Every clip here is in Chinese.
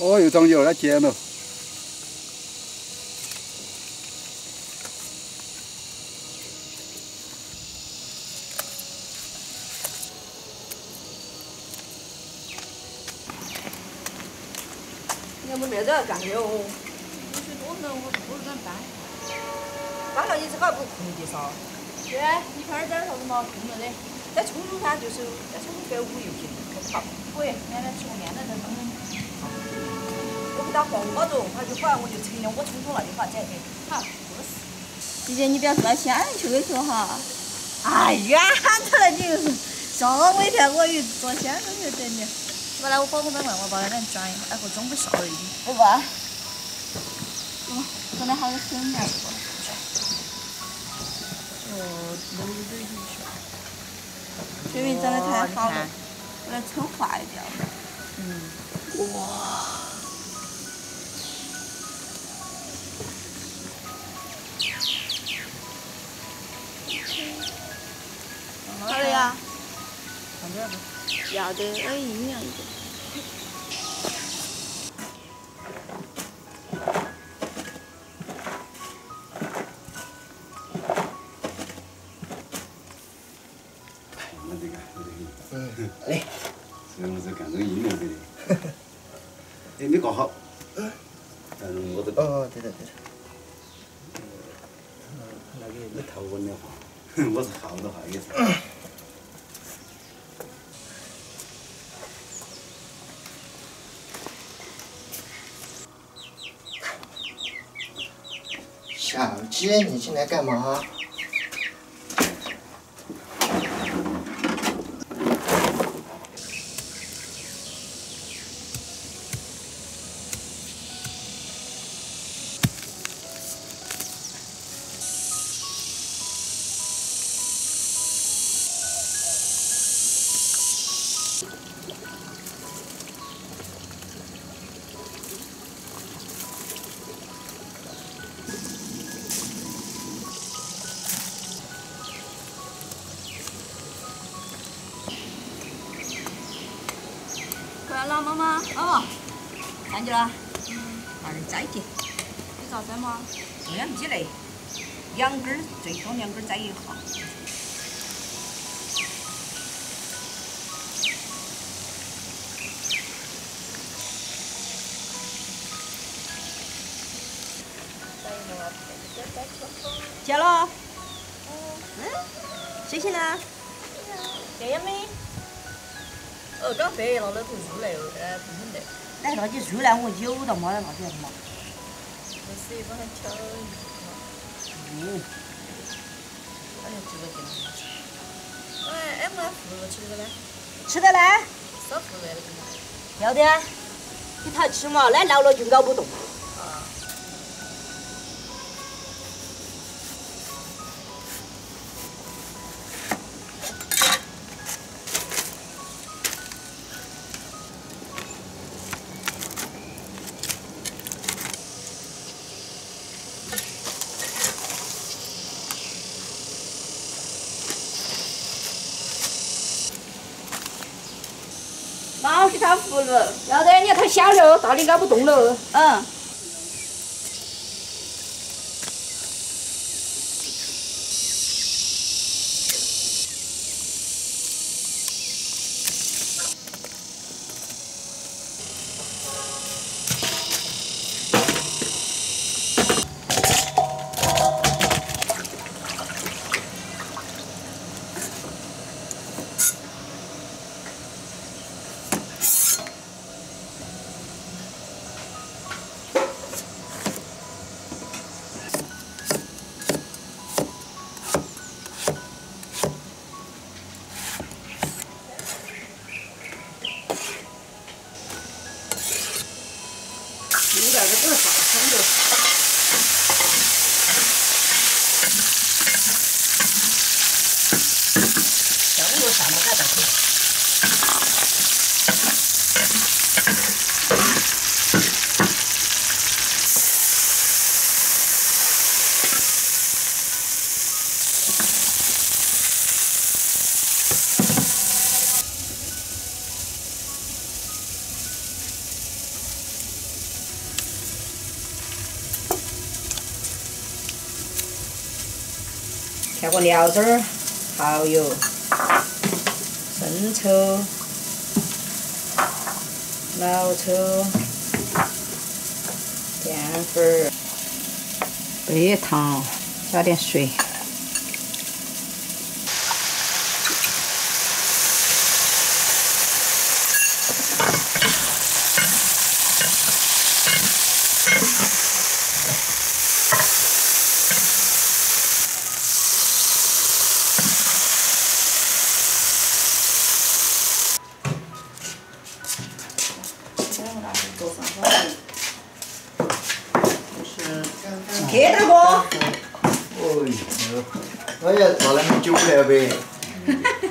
哦，又长油来煎了。你们没得干的哦。有些多人我不敢搬。搬了你这个不空的噻。对，一片儿点儿啥子嘛，空了的。在冲冲噻，就是在冲冲给5、6斤，可好？可以，面面吃个面在这冲。我给他放包着，他就好，我就成了我冲冲那就好，这样子。好，就是。姐姐，你不要说到先去去哈。哎，远着了你又是，吓我一跳，我以为做先生就得你。我来，我保护本问，我把那点转一下，哎，我中不下了已经。不吧？真的好有水面。哦，流水一下。水面长得太好了，我来撑坏掉了。哇！好了呀。看这个。要得，哎，营养一点。哎，是不是干这个音乐的？哎，你搞好。我这。哦，对的对的。那个你头稳的话，我是好的话也是。小鸡，你进来干嘛？回来了，妈妈。哦，看见了。拿点摘去。你咋摘嘛？这样积累，2根儿，最多2根儿摘一下。接了。谢谢呢。这样没？刚飞了，那头入来了，不认得。哎，那就入来我有的嘛，那就嘛。这是一个很巧的。那就这个进来。哎，M F 吃的嘞？吃的嘞。少付来了就要的。你才吃嘛，那老了就咬不动。妈，我给他扶了。要得，你看他小了，大的咬不动了。调个料汁儿，蚝油、生抽、老抽、淀粉儿、白糖，加点水。 开大哥，哦哟，我也拿那么久了呗。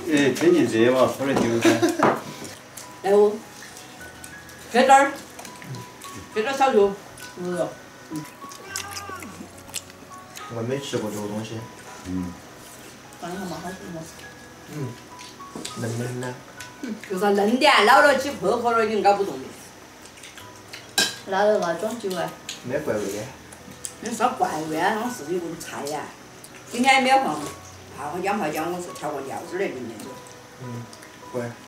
哎，天气热嘛，喝点酒噻。来哦，给点儿，给点儿小肉，我没吃过这个东西。嗯。放一下嘛，好吃嘛。嫩嫩的。就是嫩的，老了起破壳了，你咬不动的。那装酒啊？没怪味的。那啥怪味啊？那是一个菜呀。今天没有放泡姜，我是调个料汁来淋的。会。